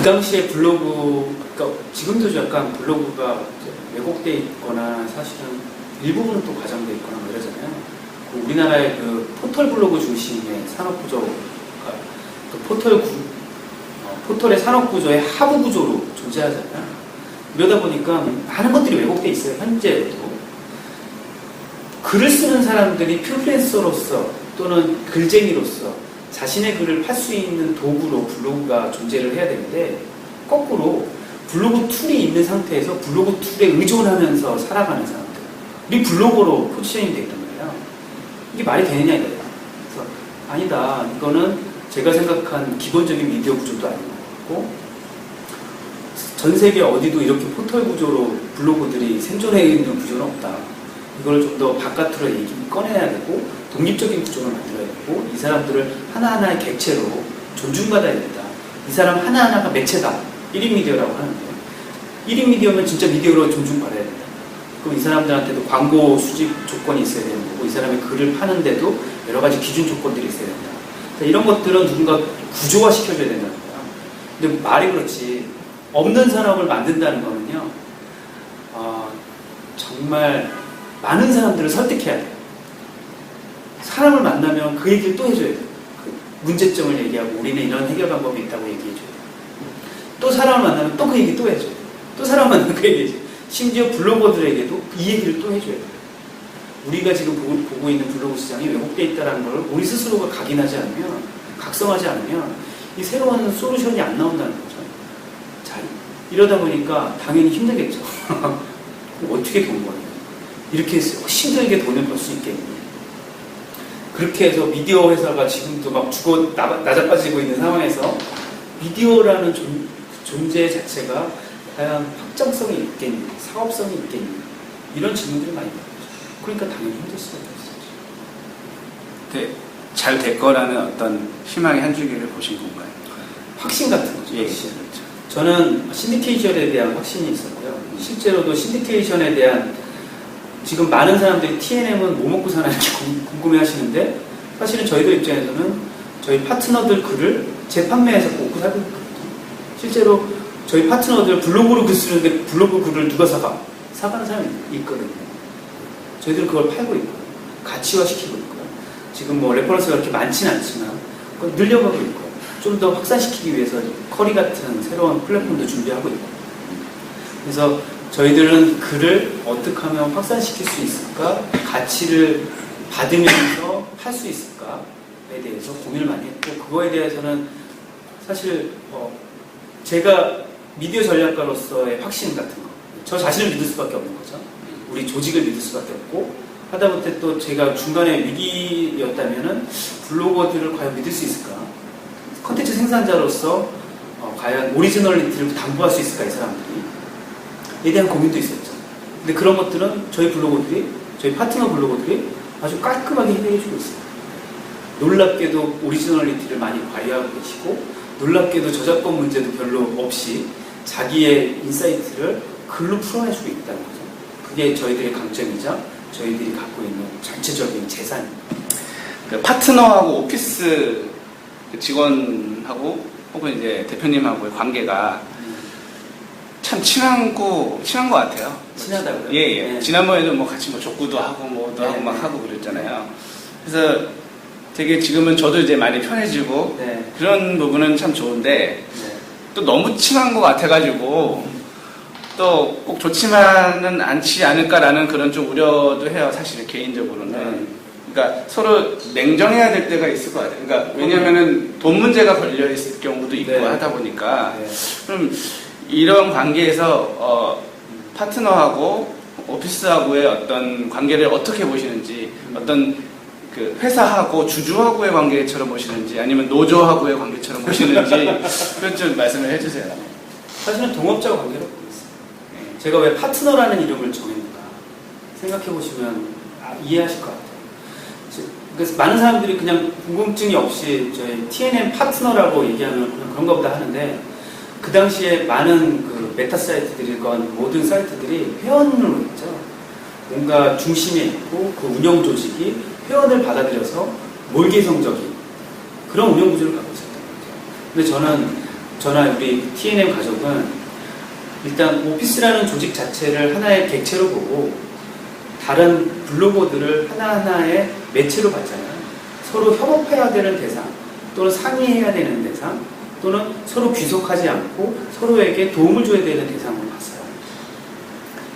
당시에 블로그, 그러니까 지금도 약간 블로그가 왜곡돼 있거나 사실은 일부분은 또 과장돼 있거나 뭐 이러잖아요. 우리나라의 그 포털 블로그 중심의 산업 구조가 그 포털의 산업 구조의 하부 구조로 존재하잖아요. 이러다 보니까 많은 것들이 왜곡돼 있어요. 현재도 글을 쓰는 사람들이 프리랜서로서 또는 글쟁이로서 자신의 글을 팔 수 있는 도구로 블로그가 존재를 해야 되는데, 거꾸로 블로그 툴이 있는 상태에서 블로그 툴에 의존하면서 살아가는 사람들이 블로거로 포지셔닝이 되어 있단 말이에요. 이게 말이 되느냐 이거예요. 그래서 아니다, 이거는 제가 생각한 기본적인 미디어 구조도 아닌 것 같고, 전 세계 어디도 이렇게 포털 구조로 블로그들이 생존해 있는 구조는 없다. 이걸 좀 더 바깥으로 꺼내야 되고, 독립적인 구조를 만들어야 되고, 이 사람들을 하나하나의 객체로 존중받아야 된다. 이 사람 하나하나가 매체다. 1인 미디어라고 하는데, 1인 미디어면 진짜 미디어로 존중받아야 된다. 그럼 이 사람들한테도 광고 수집 조건이 있어야 되는 거고, 이 사람의 글을 파는데도 여러 가지 기준 조건들이 있어야 된다. 이런 것들은 누군가 구조화 시켜줘야 된다는 거야. 근데 말이 그렇지, 없는 산업을 만든다는 거는요, 정말 많은 사람들을 설득해야 돼요. 사람을 만나면 그 얘기를 또 해줘야 돼요. 그 문제점을 얘기하고 우리는 이런 해결 방법이 있다고 얘기해줘야 돼요. 또 사람을 만나면 또 그 얘기 또 해줘야 돼요. 또 사람을 만나면 그 얘기 해줘야 돼요. 심지어 블로거들에게도 이 얘기를 또 해줘야 돼요. 우리가 지금 보고 있는 블로그 시장이 왜곡되어 있다는 걸 우리 스스로가 각인하지 않으면, 각성하지 않으면 이 새로운 솔루션이 안 나온다는 거죠. 자, 이러다 보니까 당연히 힘들겠죠. 어떻게 돈 버냐. 이렇게 힘들게 돈을 벌 수 있겠니? 그렇게 해서 미디어 회사가 지금도 막 낮아빠지고 있는 상황에서 미디어라는 존재 자체가 과연 확장성이 있겠니? 사업성이 있겠니? 이런 질문들이 많이 나오죠. 그러니까 당연히 힘들 수밖에 없었죠. 네, 잘 될 거라는 어떤 희망의 한 줄기를 보신 건가요? 확신 같은 거죠. 예, 확신. 저는 신디케이션에 대한 확신이 있었고요. 실제로도 신디케이션에 대한, 지금 많은 사람들이 TNM은 뭐 먹고 사나 이렇게 궁금해 하시는데, 사실은 저희들 입장에서는 저희 파트너들 글을 재판매해서 먹고 살고 있거든요. 실제로 저희 파트너들 블로그로 글 쓰는데 블로그 글을 누가 사가는 사람이 있거든요. 저희들은 그걸 팔고 있고요. 가치화시키고 있고요. 지금 뭐 레퍼런스가 그렇게 많지는 않지만 그걸 늘려가고 있고요. 좀 더 확산시키기 위해서 커리 같은 새로운 플랫폼도 준비하고 있고, 그래서 저희들은 글을 어떻게 하면 확산시킬 수 있을까, 가치를 받으면서 팔 수 있을까에 대해서 고민을 많이 했고, 그거에 대해서는 사실 제가 미디어 전략가로서의 확신 같은 거, 저 자신을 믿을 수밖에 없는 거죠. 우리 조직을 믿을 수밖에 없고, 하다못해 또 제가 중간에 위기였다면은 블로거들을 과연 믿을 수 있을까, 컨텐츠 생산자로서 과연 오리지널리티를 담보할 수 있을까, 이 사람들이. 에 대한 고민도 있었죠. 근데 그런 것들은 저희 블로거들이, 저희 파트너 블로거들이 아주 깔끔하게 해결해주고 있어요. 놀랍게도 오리지널리티를 많이 발휘하고 계시고, 놀랍게도 저작권 문제도 별로 없이 자기의 인사이트를 글로 풀어내주고 있다는 거죠. 그게 저희들의 강점이자 저희들이 갖고 있는 전체적인 재산입니다. 그 파트너하고 오피스 직원하고 혹은 이제 대표님하고의 관계가 참 친한 것 같아요. 친하다고요? 예, 예. 네. 지난번에도 뭐 같이 뭐 족구도 하고 뭐도 네. 하고 막 하고 그랬잖아요. 그래서 되게 지금은 저도 이제 많이 편해지고 네. 그런 부분은 참 좋은데, 네. 또 너무 친한 것 같아가지고 또 꼭 좋지만은 않지 않을까라는 그런 좀 우려도 해요. 사실은 개인적으로는. 네. 그러니까 서로 냉정해야 될 때가 있을 것 같아요. 그러니까 왜냐면은 돈 문제가 걸려 있을 경우도 있고 네. 하다 보니까 네. 그럼 이런 관계에서 파트너하고 오피스하고의 어떤 관계를 어떻게 보시는지, 어떤 그 회사하고 주주하고의 관계처럼 보시는지, 아니면 노조하고의 관계처럼 보시는지 그런 좀 말씀을 해주세요. 사실은 동업자 관계로 보고 있어요. 제가 왜 파트너라는 이름을 정했는가 생각해 보시면 이해하실 것 같아요. 그래서 많은 사람들이 그냥 궁금증이 없이 저희 TNM 파트너라고 얘기하면 그냥 그런가 보다 하는데, 그 당시에 많은 그 메타 사이트들이건 모든 사이트들이 회원으로 했죠. 뭔가 중심에 있고 그 운영 조직이 회원을 받아들여서 몰개성적인 그런 운영 구조를 갖고 있었던 거죠. 근데 저는 저나 우리 TNM 가족은 일단 오피스라는 조직 자체를 하나의 객체로 보고 다른 블로거들을 하나하나의 매체로 봤잖아요. 서로 협업해야 되는 대상, 또는 상의해야 되는 대상, 또는 서로 귀속하지 않고 서로에게 도움을 줘야 되는 대상으로 봤어요.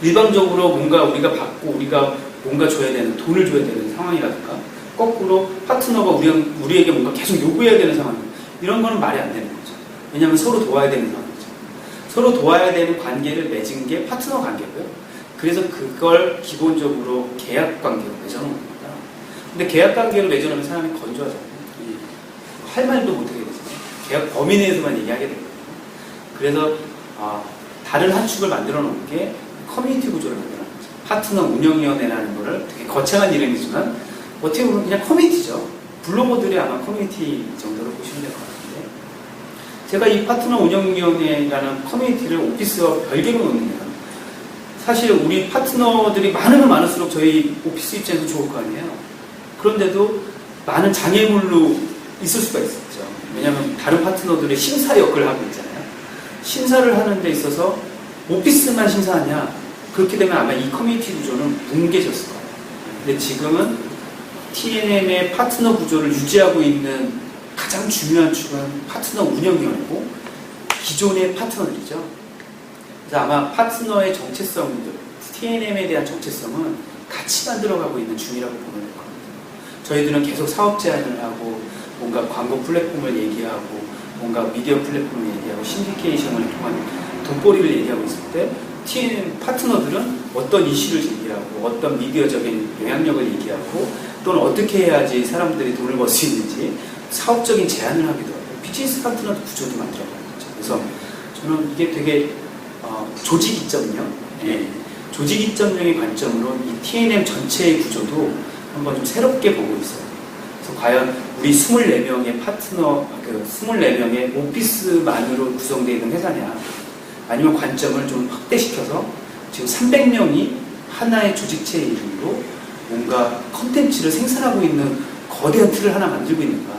일방적으로 뭔가 우리가 받고 우리가 뭔가 줘야 되는, 돈을 줘야 되는 상황이라든가, 거꾸로 파트너가 우리에게 뭔가 계속 요구해야 되는 상황, 이런 거는 말이 안 되는 거죠. 왜냐하면 서로 도와야 되는 상황이죠. 서로 도와야 되는 관계를 맺은 게 파트너 관계고요. 그래서 그걸 기본적으로 계약 관계로 맺어놓은 겁니다. 근데 계약 관계로 맺어놓으면 사람이 건조하잖아요. 할 말도 못하게 되잖아요. 계약 범위 내에서만 얘기하게 되거든요. 그래서 다른 한 축을 만들어 놓은 게 커뮤니티 구조를 만들어 놓은 거죠. 파트너 운영위원회라는 거를 되게 거창한 이름이지만 어떻게 보면 그냥 커뮤니티죠. 블로거들이 아마 커뮤니티 정도로 보시면 될 것 같은데, 제가 이 파트너 운영위원회라는 커뮤니티를 오피스와 별개로 놓으면 사실 우리 파트너들이 많으면 많을수록 저희 오피스 입장에서 좋을 거 아니에요. 그런데도 많은 장애물로 있을 수가 있었죠. 왜냐하면 다른 파트너들의 심사 역할을 하고 있잖아요. 심사를 하는 데 있어서 오피스만 심사하냐? 그렇게 되면 아마 이 커뮤니티 구조는 뭉개졌을 거예요. 근데 지금은 TNM의 파트너 구조를 유지하고 있는 가장 중요한 축은 파트너 운영위원회고 기존의 파트너들이죠. 그래서 아마 파트너의 정체성들, TNM에 대한 정체성은 같이 만들어가고 있는 중이라고 보면 될 것 같아요. 저희들은 계속 사업 제안을 하고 뭔가 광고 플랫폼을 얘기하고 뭔가 미디어 플랫폼을 얘기하고 신디케이션을 통한 돈벌이를 얘기하고 있을 때 TNM 파트너들은 어떤 이슈를 제기하고 어떤 미디어적인 영향력을 얘기하고 또는 어떻게 해야지 사람들이 돈을 벌 수 있는지 사업적인 제안을 하기도 하고 비즈니스 파트너 구조도 만들어가는 거죠. 그래서 저는 이게 되게 조직 이점력, 조직 이점력의 관점으로 이 TNM 전체의 구조도 한번 좀 새롭게 보고 있어요. 그래서 과연 우리 24명의 파트너, 24명의 오피스만으로 구성되어 있는 회사냐, 아니면 관점을 좀 확대시켜서 지금 300명이 하나의 조직체의 이름으로 뭔가 컨텐츠를 생산하고 있는 거대한 틀을 하나 만들고 있는가.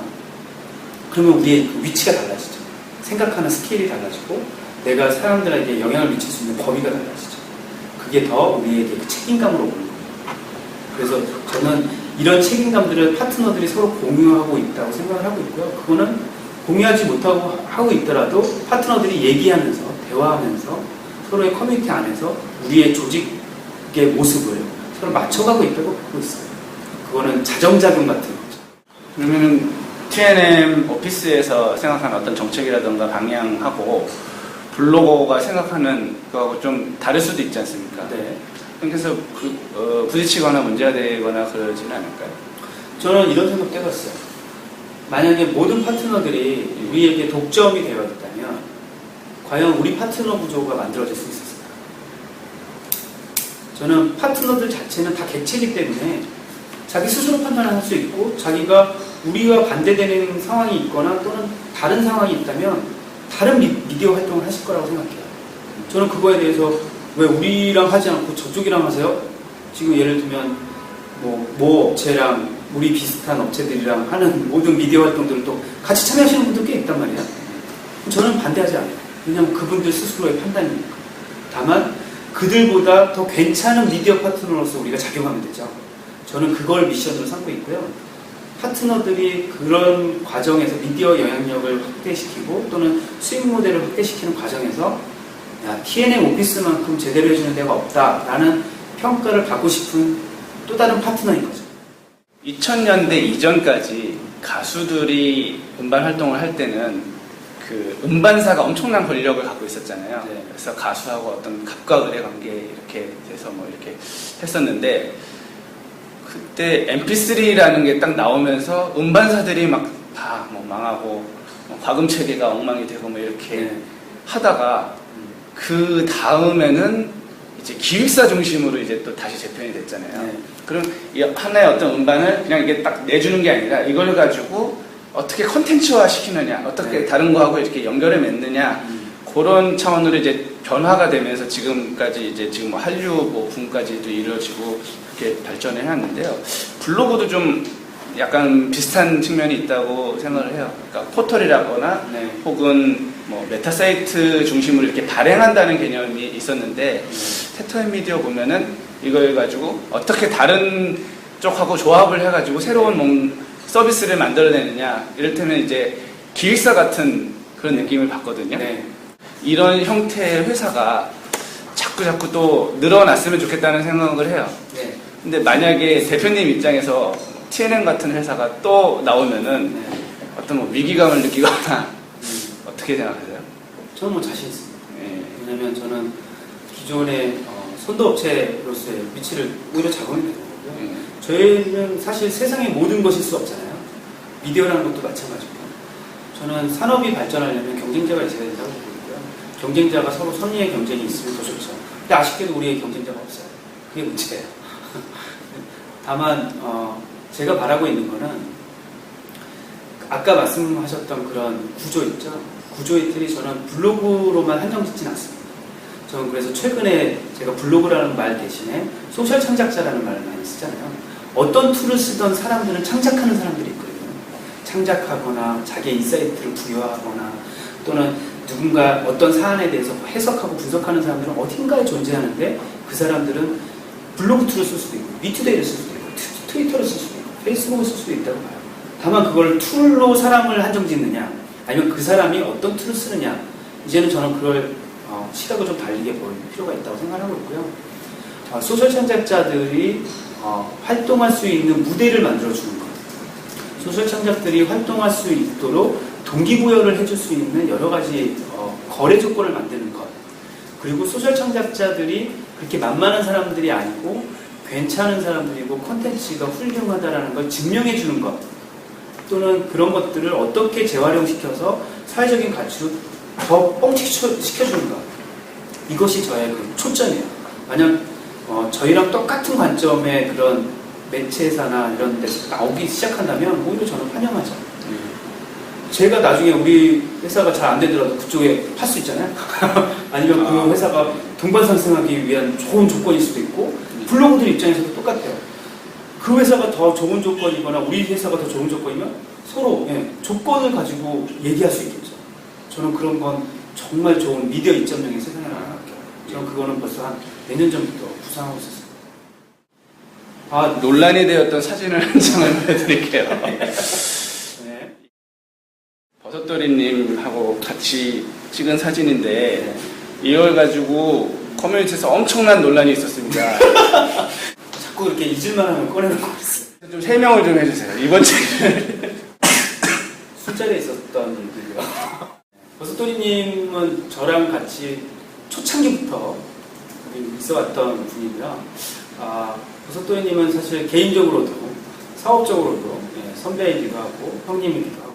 그러면 우리의 위치가 달라지죠. 생각하는 스케일이 달라지고 내가 사람들에게 영향을 미칠 수 있는 범위가 달라지죠. 그게 더 우리에게 그 책임감으로 오는 거예요. 그래서 저는 이런 책임감들을 파트너들이 서로 공유하고 있다고 생각을 하고 있고요. 그거는 공유하지 못하고 하고 있더라도 파트너들이 얘기하면서 대화하면서 서로의 커뮤니티 안에서 우리의 조직의 모습을 서로 맞춰가고 있다고 보고 있어요. 그거는 자정작용 같은 거죠. 그러면 TNM 오피스에서 생각하는 어떤 정책이라든가 방향하고 블로거가 생각하는 거하고 좀 다를 수도 있지 않습니까? 네. 그래서 부딪히거나 문제가 되거나 그러지는 않을까요? 저는 이런 생각도 해봤어요. 만약에 모든 파트너들이 우리에게 독점이 되어 있다면 과연 우리 파트너 구조가 만들어질 수 있었을까? 저는 파트너들 자체는 다 객체이기 때문에 자기 스스로 판단을 할 수 있고 자기가 우리와 반대되는 상황이 있거나 또는 다른 상황이 있다면 다른 미디어 활동을 하실 거라고 생각해요. 저는 그거에 대해서 왜 우리랑 하지 않고 저쪽이랑 하세요? 지금 예를 들면 뭐 업체랑 우리 비슷한 업체들이랑 하는 모든 미디어 활동들을 또 같이 참여하시는 분들 꽤 있단 말이에요. 저는 반대하지 않아요. 왜냐하면 그분들 스스로의 판단이니까. 다만 그들보다 더 괜찮은 미디어 파트너로서 우리가 작용하면 되죠. 저는 그걸 미션으로 삼고 있고요. 파트너들이 그런 과정에서 미디어 영향력을 확대시키고 또는 수익 모델을 확대시키는 과정에서 TNM 오피스만큼 제대로 해주는 데가 없다라는 평가를 받고 싶은 또 다른 파트너인 거죠. 2000년대 이전까지 가수들이 음반 활동을 할 때는 그 음반사가 엄청난 권력을 갖고 있었잖아요. 네. 그래서 가수하고 어떤 갑과 을의 관계 이렇게 돼서 뭐 이렇게 했었는데 그때 MP3라는 게 딱 나오면서 음반사들이 막 다 뭐 망하고 과금 체계가 엉망이 되고 뭐 이렇게 하다가 그 다음에는 이제 기획사 중심으로 이제 또 다시 재편이 됐잖아요. 네. 그럼 이 하나의 어떤 음반을 그냥 이게 딱 내주는 게 아니라 이걸 가지고 어떻게 컨텐츠화 시키느냐, 어떻게 네. 다른 거하고 이렇게 연결해 맺느냐, 그런 차원으로 이제 변화가 되면서 지금까지 이제 지금 뭐 한류 뭐 붐까지도 이루어지고 이렇게 발전을 해왔는데요. 블로그도 좀 약간 비슷한 측면이 있다고 생각을 해요. 그러니까 포털이라거나 네. 혹은 뭐 메타 사이트 중심으로 이렇게 발행한다는 개념이 있었는데 테터앤미디어 보면은 이걸 가지고 어떻게 다른 쪽하고 조합을 해가지고 새로운 서비스를 만들어내느냐, 이를테면 이제 기획사 같은 그런 느낌을 받거든요. 네. 이런 형태의 회사가 자꾸 또 늘어났으면 좋겠다는 생각을 해요. 네. 근데 만약에 대표님 입장에서 TNM 같은 회사가 또 나오면은 네. 어떤 뭐 위기감을 느끼거나 어떻게 생각하세요? 저는 뭐 자신 있습니다. 예. 왜냐면 저는 기존의 선도업체로서의 위치를 오히려 작용이 되는 거고요. 예. 저희는 사실 세상의 모든 것일 수 없잖아요. 미디어라는 것도 마찬가지고. 저는 산업이 발전하려면 경쟁자가 있어야 된다고 보고요. 경쟁자가 서로 선의의 경쟁이 있으면 더 좋죠. 근데 아쉽게도 우리의 경쟁자가 없어요. 그게 문제예요. 다만 제가 바라고 있는 거는 아까 말씀하셨던 그런 구조 있죠. 구조의 틀이 저는 블로그로만 한정짓진 않습니다. 저는 그래서 최근에 제가 블로그라는 말 대신에 소셜 창작자라는 말을 많이 쓰잖아요. 어떤 툴을 쓰던 사람들은 창작하는 사람들이 있거든요. 창작하거나 자기의 인사이트를 부여하거나 또는 누군가 어떤 사안에 대해서 해석하고 분석하는 사람들은 어딘가에 존재하는데 그 사람들은 블로그 툴을 쓸 수도 있고 위투데이를 쓸 수도 있고 트위터를 쓸 수도 있고 페이스북을 쓸 수도 있다고 봐요. 다만 그걸 툴로 사람을 한정짓느냐 아니면 그 사람이 어떤 툴을 쓰느냐 이제는 저는 그걸 시각을 좀 다르게 볼 필요가 있다고 생각하고 있고요. 소셜 창작자들이 활동할 수 있는 무대를 만들어주는 것, 소셜 창작들이 활동할 수 있도록 동기부여를 해줄 수 있는 여러 가지 거래 조건을 만드는 것, 그리고 소셜 창작자들이 그렇게 만만한 사람들이 아니고 괜찮은 사람들이고 콘텐츠가 훌륭하다라는 걸 증명해 주는 것, 또는 그런 것들을 어떻게 재활용시켜서 사회적인 가치로 더 뻥튀기시켜주는 것, 이것이 저의 그 초점이에요. 만약 저희랑 똑같은 관점의 그런 매체사나 이런 데서 나오기 시작한다면 오히려 저는 환영하죠. 제가 나중에 우리 회사가 잘 안 되더라도 그쪽에 팔 수 있잖아요. 아니면 그 회사가 동반상승하기 위한 좋은 조건일 수도 있고, 블로그들 입장에서도 똑같아요. 그 회사가 더 좋은 조건이거나 우리 회사가 더 좋은 조건이면 서로 조건을 가지고 얘기할 수 있겠죠. 저는 그런 건 정말 좋은 미디어 2.0의 세상에 나갈게요. 저는 그거는 벌써 한 몇 년 전부터 구상하고 있었어요. 논란이 되었던 사진을 한 장을 보여드릴게요. 네. 버섯돌이님하고 같이 찍은 사진인데 이걸 가지고 커뮤니티에서 엄청난 논란이 있었습니다. 자꾸 이렇게 잊을만하면 꺼내놓고 있어요. 좀 설명을 좀 해주세요. 이번 책을. 술자리에 있었던 일들이요. 버섯돌이님은 저랑 같이 초창기부터 있어왔던 분이고요. 버섯돌이님은 사실 개인적으로도 사업적으로도 선배이기도 하고 형님이기도 하고